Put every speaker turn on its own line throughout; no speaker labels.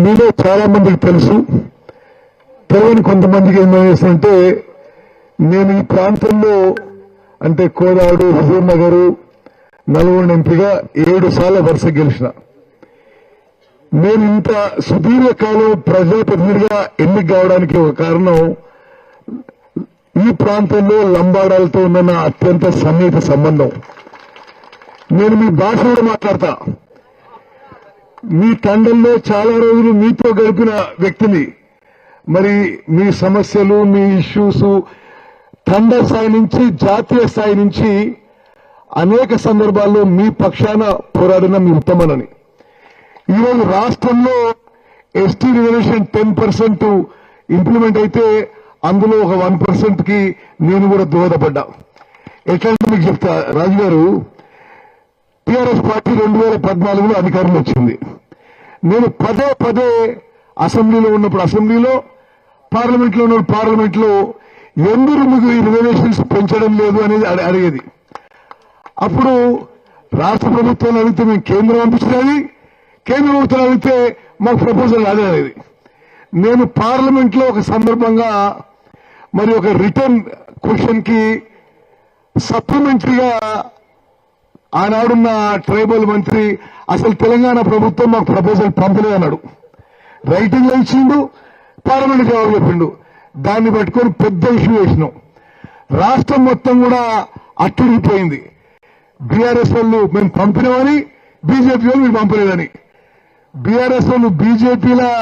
మీలో చాలా మందికి తెలుసు, తెలియని కొంతమందికి ఏం చేస్తుంటే నేను ఈ ప్రాంతంలో అంటే కోదాడు, హుజూర్ నగర్, నల్గొండ ఎంపీగా 7 సార్లు వరుస గెలిచిన. నేను ఇంత సుదీర్ఘకాలం ప్రజాప్రతినిధిగా ఎన్నిక కావడానికి ఒక కారణం ఈ ప్రాంతంలో లంబాడాలతో ఉన్న నా అత్యంత సన్నిహిత సంబంధం. నేను మీ భాష కూడా మాట్లాడతా. మీ తండల్లో చాలా రోజులు మీతో గడిపిన వ్యక్తిని. మరి మీ సమస్యలు, మీ ఇష్యూస్ తండ స్థాయి నుంచి జాతీయ స్థాయి నుంచి అనేక సందర్భాల్లో మీ పక్షాన పోరాడిన మీ ఉత్తమనని. ఈరోజు రాష్ట్రంలో ఎస్టీ రిజర్వేషన్ 10% ఇంప్లిమెంట్ అయితే అందులో ఒక 1% కి నేను కూడా దోహదపడ్డా. ఎట్లంటే మీకు చెప్తా రాజు గారు, టీఆర్ఎస్ పార్టీ 2014లో అధికారంలో వచ్చింది. నేను పదే అసెంబ్లీలో ఉన్నప్పుడు అసెంబ్లీలో, పార్లమెంట్లో ఉన్నప్పుడు పార్లమెంట్లో ఎందుకు మీకు ఈ రిజర్వేషన్స్ పెంచడం లేదు అనేది అడిగేది. అప్పుడు రాష్ట్ర ప్రభుత్వాన్ని అడిగితే మేము కేంద్రం పంపించినది, కేంద్ర ప్రభుత్వం అడిగితే మాకు ప్రపోజల్ అదే అనేది. నేను పార్లమెంట్ లో ఒక సందర్భంగా మరి ఒక రిటర్న్ క్వశ్చన్ కి సప్లిమెంటరీగా ఆనాడున్న ట్రైబల్ మంత్రి అసలు తెలంగాణ ప్రభుత్వం మాకు ప్రపోజల్ పంపలేదు అన్నాడు. రైటింగ్ లో ఇచ్చిండు, పార్లమెంట్ జవాబు చెప్పిండు. దాన్ని పట్టుకొని పెద్ద ఇష్యూ చేసినాం. రాష్ట్రం మొత్తం కూడా అట్టుడిపోయింది. బీఆర్ఎస్ వాళ్ళు మేము పంపినామని, బీజేపీ వాళ్ళు మేము పంపలేదని. బీఆర్ఎస్ వాళ్ళు బీజేపీలా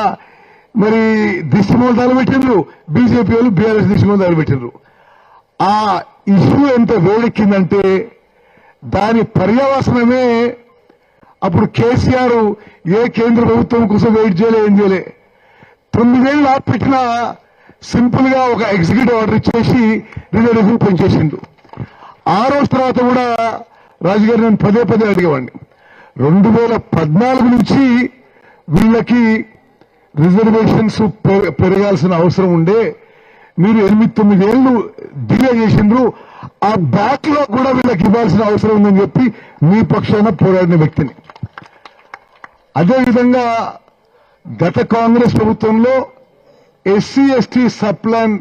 మరి దిష్టిమూలతాలు పెట్టిండ్రు, బీజేపీ వాళ్ళు బీఆర్ఎస్ దిష్టిమూలతాలు పెట్టిండ్రు. ఆ ఇష్యూ ఎంత వేడెక్కిందంటే దాని పర్యవసనమే అప్పుడు కేసీఆర్ ఏ కేంద్ర ప్రభుత్వం కోసం వెయిట్ చేయలే, ఏం చేయలే. 9 ఏళ్ళు ఆపిట్టినా సింపుల్ గా ఒక ఎగ్జిక్యూటివ్ ఆర్డర్ ఇచ్చేసి రిజర్వేషన్ పెంచేసిండు. ఆ రోజు తర్వాత కూడా రాజుగారు నేను పదే అడిగేవాడిని. 2014 నుంచి వీళ్ళకి రిజర్వేషన్స్ పెరగాల్సిన అవసరం ఉండే, మీరు 8-9 ఏళ్లు డిలే చేసిండ్రు. ఆ బ్యాక్ లో కూడా వీళ్ళకి ఇవ్వాల్సిన అవసరం ఉందని చెప్పి మీ పక్షాన పోరాడిన వ్యక్తిని. అదేవిధంగా గత కాంగ్రెస్ ప్రభుత్వంలో ఎస్సీ ఎస్టీ సబ్ ప్లాన్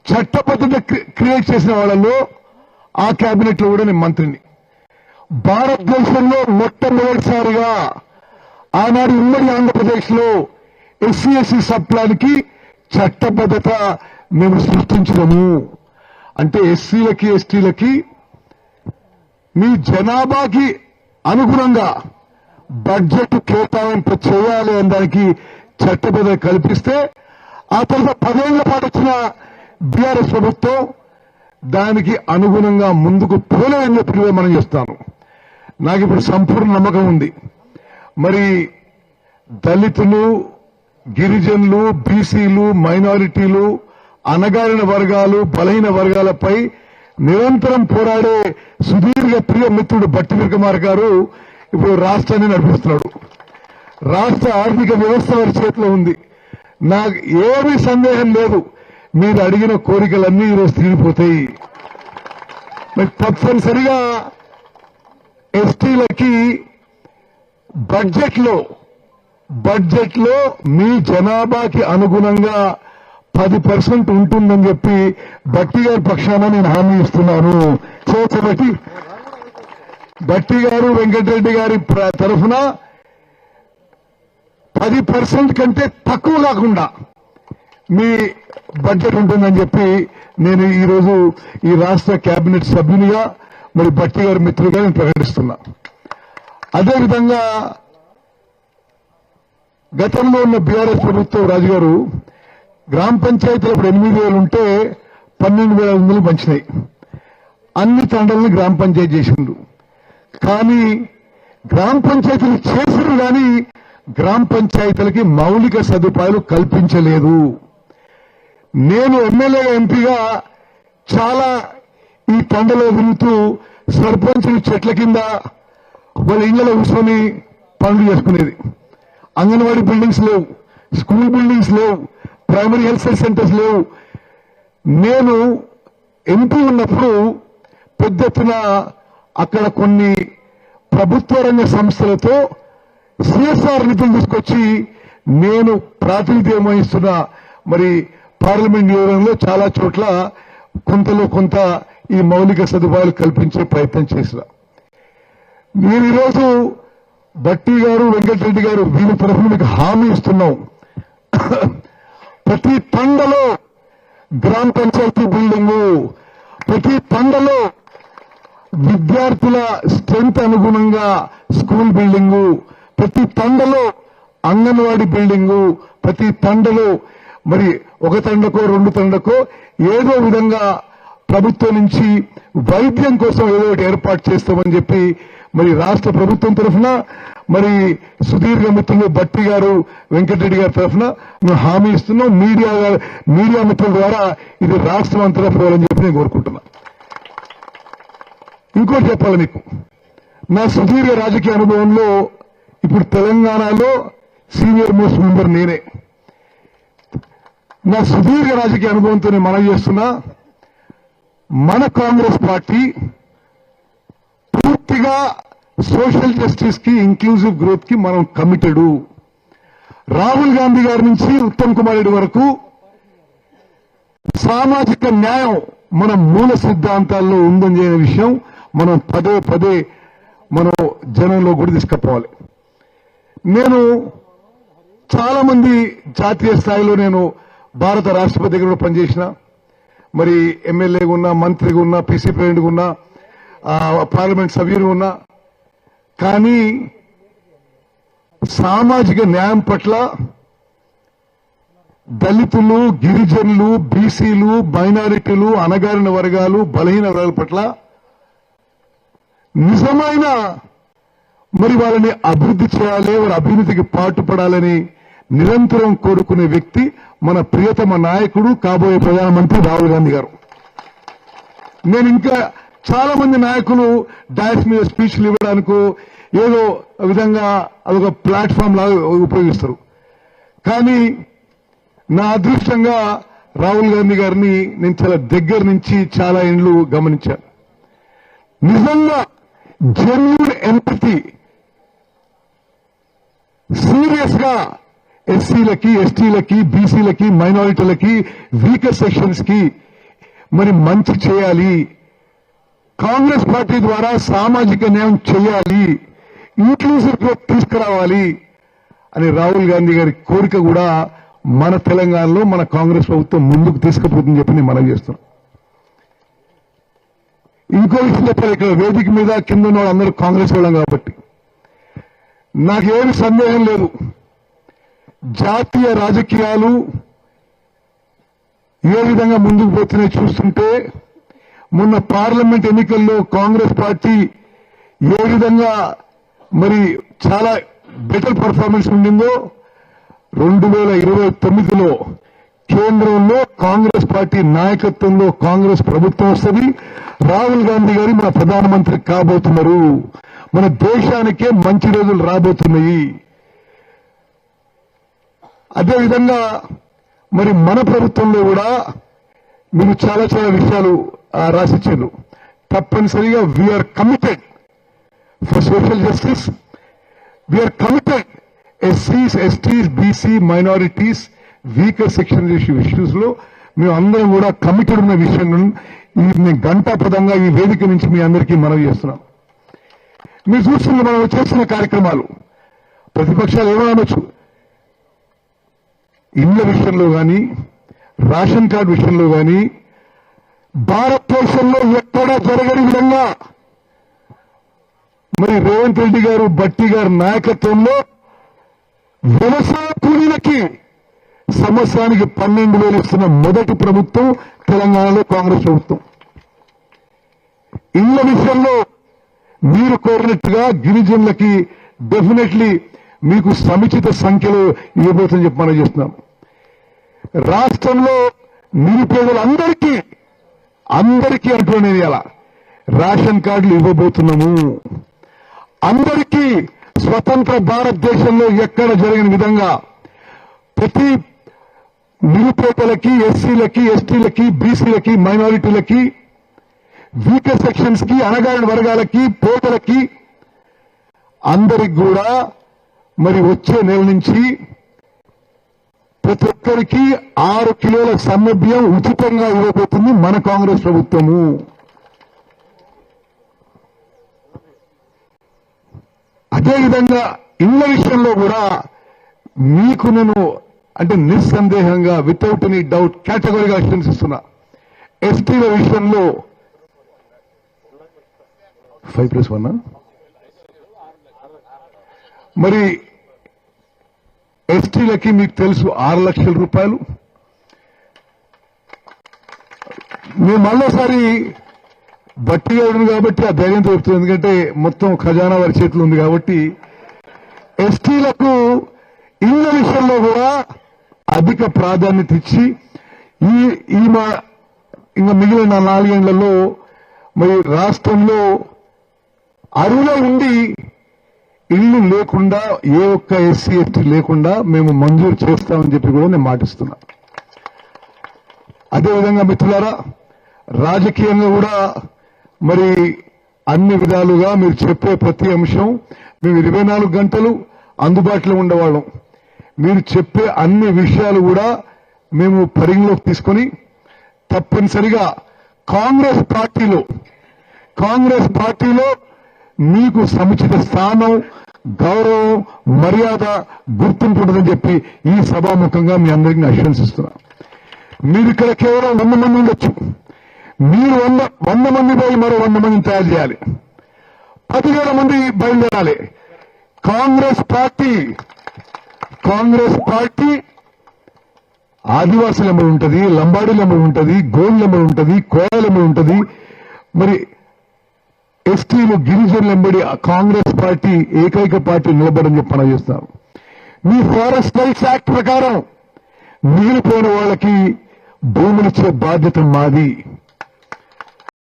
చట్టబద్ధత క్రియేట్ చేసిన వాళ్ళలో ఆ కేబినెట్ లో కూడా నేను మంత్రిని. భారతదేశంలో మొట్టమొదటిసారిగా ఆనాడు ఉమ్మడి ఆంధ్రప్రదేశ్ లో ఎస్సీ ఎస్సీ సబ్ ప్లాన్ కి చట్టబద్ధత మేము సృష్టించడము. అంటే ఎస్సీలకి ఎస్టీలకి మీ జనాభాకి అనుగుణంగా బడ్జెట్ కేటాయింపు చేయాలి అనే దానికి చట్టబద్ధత కల్పిస్తే ఆ తర్వాత 10 ఏళ్ల పాటు వచ్చిన బీఆర్ఎస్ ప్రభుత్వం దానికి అనుగుణంగా ముందుకు పోలేదని చెప్పి మనం చేస్తాను. నాకు ఇప్పుడు సంపూర్ణ నమ్మకం ఉంది. మరి దళితులు, గిరిజనులు, బీసీలు, మైనారిటీలు, అణగారిన వర్గాలు, బలహీన వర్గాలపై నిరంతరం పోరాడే సుదీర్ఘ ప్రియ మిత్రుడు బట్టి విక్రమార్క గారు ఇప్పుడు రాష్ట్రాన్ని నడిపిస్తున్నాడు. రాష్ట్ర ఆర్థిక వ్యవస్థ వారి చేతిలో ఉంది. నాకు ఏమీ సందేహం లేదు, మీరు అడిగిన కోరికలన్నీ ఈరోజు తీరిపోతాయి. మరి తప్పనిసరిగా ఎస్టీలకి బడ్జెట్ లో మీ జనాభాకి అనుగుణంగా 10% ఉంటుందని చెప్పి బట్టి గారి పక్షాన నేను హామీ ఇస్తున్నాను. చేతబట్టి బట్టి గారు, వెంకటరెడ్డి గారి తరఫున 10% కంటే తక్కువ కాకుండా మీ బడ్జెట్ ఉంటుందని చెప్పి నేను ఈరోజు ఈ రాష్ట్ర కేబినెట్ సభ్యునిగా మరి బట్టి గారి మిత్రులుగా నేను ప్రకటిస్తున్నా. అదేవిధంగా గతంలో ఉన్న బీఆర్ఎస్ ప్రభుత్వం రాజుగారు గ్రామ పంచాయతీలు ఇప్పుడు 8,000 ఉంటే 12,500 పంచినాయి. అన్ని తండాలని గ్రామ పంచాయతీ చేసిండ్రు. కానీ గ్రామ పంచాయతీలు చేసిండ్రు కానీ గ్రామ పంచాయతీలకి మౌలిక సదుపాయాలు కల్పించలేదు. నేను ఎమ్మెల్యేగా, ఎంపీగా చాలా ఈ తండలో తిరుగుతూ సర్పంచులు చెట్ల కింద వాళ్ళ ఇళ్లలో కూర్చొని పనులు చేసుకునేది. అంగన్వాడీ బిల్డింగ్స్ లేవు, స్కూల్ బిల్డింగ్స్ లేవు, ప్రైమరీ హెల్త్ సెంటర్స్ లేవు. నేను ఎంపీ ఉన్నప్పుడు పెద్ద ఎత్తున అక్కడ కొన్ని ప్రభుత్వ రంగ సంస్థలతో సిఎస్ఆర్ నిధులు తీసుకొచ్చి నేను ప్రాతినిధ్యం వహిస్తున్న మరి పార్లమెంట్ నియోజకవర్గంలో చాలా చోట్ల కొంతలో కొంత ఈ మౌలిక సదుపాయాలు కల్పించే ప్రయత్నం చేసిన. నేను ఈరోజు భట్టి గారు, వెంకటరెడ్డి గారు వీళ్ళ తరఫున మీకు హామీ ఇస్తున్నాం. ప్రతి తండలో గ్రామ పంచాయతీ బిల్డింగు, ప్రతి తండలో విద్యార్థుల స్ట్రెంత్ అనుగుణంగా స్కూల్ బిల్డింగు, ప్రతి తండలో అంగన్వాడీ బిల్డింగు, ప్రతి తండలో మరి ఒక తండకో రెండు తండకో ఏదో విధంగా ప్రభుత్వం నుంచి వైద్యం కోసం ఏదో ఒకటి ఏర్పాటు చేస్తామని చెప్పి మరి రాష్ట్ర ప్రభుత్వం తరఫున మరి సుదీర్ఘ మిత్రులు భట్టి గారు, వెంకటరెడ్డి గారి తరఫున మేము హామీ ఇస్తున్నాం. మీడియా మిత్రుల ద్వారా ఇది రాష్ట్రం అంతటా పోవాలని చెప్పి నేను కోరుకుంటున్నా. ఇంకోటి చెప్పాలి మీకు, నా సుదీర్ఘ రాజకీయ అనుభవంలో ఇప్పుడు తెలంగాణలో సీనియర్ మోస్ట్ మెంబర్ నేనే. నా సుదీర్ఘ రాజకీయ అనుభవంతో నేను మనవి చేస్తున్నా, మన కాంగ్రెస్ పార్టీ పూర్తిగా సోషల్ జస్టిస్ కి, ఇంక్లూజివ్ గ్రోత్ కి మనం కమిటెడ్. రాహుల్ గాంధీ గారి నుంచి ఉత్తమ్ కుమార్ రెడ్డి వరకు సామాజిక న్యాయం మన మూల సిద్ధాంతాల్లో ఉందని విషయం మనం పదే పదే మనం జనంలో కూడా తీసుకుపోవాలి. నేను చాలా మంది జాతీయ స్థాయిలో నేను భారత రాష్ట్రపతి దగ్గర పనిచేసిన, మరి ఎమ్మెల్యేగా ఉన్నా, మంత్రిగా ఉన్నా, పీసీ ప్రెసిడెంట్గా ఉన్నా, పార్లమెంట్ సభ్యులు ఉన్నా. కానీ సామాజిక న్యాయం పట్ల దళితులు, గిరిజనులు, బీసీలు, మైనారిటీలు, అణగారిన వర్గాలు, బలహీన వర్గాల పట్ల నిజమైన మరి వాళ్ళని అభివృద్ధి చేయాలి, వారి అభివృద్ధికి పాటుపడాలని నిరంతరం కోరుకునే వ్యక్తి మన ప్రియతమ నాయకుడు, కాబోయే ప్రధానమంత్రి రాహుల్ గాంధీ గారు. నేను ఇంకా చాలా మంది నాయకులు డాష్ మీద స్పీచ్లు ఇవ్వడానికో ఏదో విధంగా అదొక ప్లాట్ఫామ్ లాగా ఉపయోగిస్తారు. కానీ నా అదృష్టంగా రాహుల్ గాంధీ గారిని నేను చాలా దగ్గర నుంచి చాలా ఏళ్లు గమనించాను. నిజంగా జెన్యూన్ ఎంపతి, సీరియస్ గా ఎస్సీలకి, ఎస్టీలకి, బీసీలకి, మైనారిటీలకి, వీకర్ సెక్షన్స్ కి మరి మంచి చేయాలి, కాంగ్రెస్ పార్టీ ద్వారా సామాజిక న్యాయం చేయాలి, ఇంక్లూజివ్ గ్రోత్ తీసుకురావాలి అని రాహుల్ గాంధీ గారి కోరిక కూడా మన తెలంగాణలో మన కాంగ్రెస్ ప్రభుత్వం ముందుకు తీసుకుపోతుందని చెప్పి నేను మనవి చేస్తున్నాను. ఇంకో విషయం చెప్పారు, ఇక్కడ వేదిక మీద కింద ఉన్న వాళ్ళందరూ కాంగ్రెస్ వాళ్ళం కాబట్టి నాకేమి సందేహం లేదు, జాతీయ రాజకీయాలు ఏ విధంగా ముందుకు పోతున్నాయి చూస్తుంటే, మొన్న పార్లమెంట్ ఎన్నికల్లో కాంగ్రెస్ పార్టీ ఏ విధంగా మరి చాలా బెటర్ పర్ఫార్మెన్స్ ఉండిందో 2029లో కేంద్రంలో కాంగ్రెస్ పార్టీ నాయకత్వంలో కాంగ్రెస్ ప్రభుత్వం వస్తుంది. రాహుల్ గాంధీ గారు మన ప్రధానమంత్రి కాబోతున్నారు. మన దేశానికే మంచి రోజులు రాబోతున్నాయి. అదేవిధంగా మరి మన ప్రభుత్వంలో కూడా మీరు చాలా చాలా విషయాలు రాసిచ్చారు. తప్పనిసరిగా we're committed for social justice, we're committed ఎస్సీస్, STs, BC, minorities, weaker section issues లో మేము అందరం కూడా కమిటెడ్ ఉన్న విషయం నేను గంటాపదంగా ఈ వేదిక నుంచి మీ అందరికీ మనవి చేస్తున్నాం. మీరు చూస్తున్న మనం చేస్తున్న కార్యక్రమాలు ప్రతిపక్షాలు ఏమనొచ్చు, ఇళ్ల విషయంలో కానీ, రేషన్ కార్డు విషయంలో కానీ భారతదేశంలో ఎక్కడా జరగని విధంగా మరి రేవంత్ రెడ్డి గారు, భట్టి గారి నాయకత్వంలో వ్యవసాయ కూలీలకి సంవత్సరానికి 12,000 ఇస్తున్న మొదటి ప్రభుత్వం తెలంగాణలో కాంగ్రెస్ ప్రభుత్వం. ఇళ్ల విషయంలో మీరు కోరినట్టుగా గిరిజనులకి డెఫినెట్లీ మీకు సముచిత సంఖ్యలో ఇవ్వబోతుందని చెప్పి మనం చేస్తున్నాం. రాష్ట్రంలో నిరుపేదలందరికీ అంటున్నాను ఇలా రేషన్ కార్డులు ఇవ్వబోతున్నాము. అందరికీ స్వతంత్ర భారతదేశంలో ఎక్కడ జరిగిన విధంగా ప్రతి నిరుపేదలకి, ఎస్సీలకి, ఎస్టీలకి, బీసీలకి, మైనారిటీలకి, వీకర్ సెక్షన్స్ కి, అణగారిన వర్గాలకి, పేదలకి అందరికి కూడా మరి వచ్చే నెల నుంచి ప్రతి ఒక్కరికి 6 కిలోల సన్నబియ్యం ఉచితంగా ఇవ్వబోతుంది మన కాంగ్రెస్ ప్రభుత్వము. అదేవిధంగా ఇళ్ల విషయంలో కూడా మీకు నేను అంటే నిస్సందేహంగా వితౌట్ ఎనీ డౌట్ కేటగిరీగా అష్యూరెన్స్ ఇస్తున్నా. ఎస్టీల విషయంలో 5+1 మరి ఎస్టీలకి మీకు తెలుసు 6 లక్షల రూపాయలు. మేము మళ్ళీసారి బట్టి వేయడం కాబట్టి ఆ ధైర్యం దొరుకుతుంది, ఎందుకంటే మొత్తం ఖజానా వారి చేతిలో ఉంది కాబట్టి. ఎస్టీలకు ఇళ్ల విషయంలో కూడా అధిక ప్రాధాన్యత ఇచ్చి ఇంకా మిగిలిన 4 ఏళ్లలో మరి రాష్ట్రంలో అరువులో ఉండి ఇల్లు లేకుండా ఏ ఒక్క ఎస్సీ ఎస్టీ లేకుండా మేము మంజూరు చేస్తామని చెప్పి కూడా నేను మాటిస్తున్నా. అదేవిధంగా మిత్రులారా, రాజకీయంగా కూడా మరి అన్ని విధాలుగా మీరు చెప్పే ప్రతి అంశం మేము 24 గంటలు అందుబాటులో ఉండేవాళ్ళం. మీరు చెప్పే అన్ని విషయాలు కూడా మేము పరిగణలోకి తీసుకొని తప్పనిసరిగా కాంగ్రెస్ పార్టీలో మీకు సముచిత స్థానం, గౌరవం, మర్యాద, గుర్తింపు ఉంటుందని చెప్పి ఈ సభాముఖంగా మీ అందరికీ అష్యూరెన్స్ ఇస్తున్నా. మీరు ఇక్కడ కేవలం 100 మంది ఉండొచ్చు, మీరు 100 మంది పోయి మరో 100 మందిని తయారు చేయాలి, 10,000 మంది బయలుదేరాలి. కాంగ్రెస్ పార్టీ ఆదివాసుల ఎంబడి ఉంటుంది, లంబాడీల ఎంబడి ఉంటుంది, గోండ్ల ఎంబడి ఉంటుంది, కోయల ఎంబడి ఉంటుంది, మరి ఎస్టీలు గిరిజనుల ఎంబడి కాంగ్రెస్ పార్టీ ఏకైక పార్టీ నిలబడని చెప్పి మనం చేస్తాం. మీ ఫారెస్ట్ రైట్స్ యాక్ట్ ప్రకారం మిగిలిపోయిన వాళ్ళకి భూములిచ్చే బాధ్యత మాది.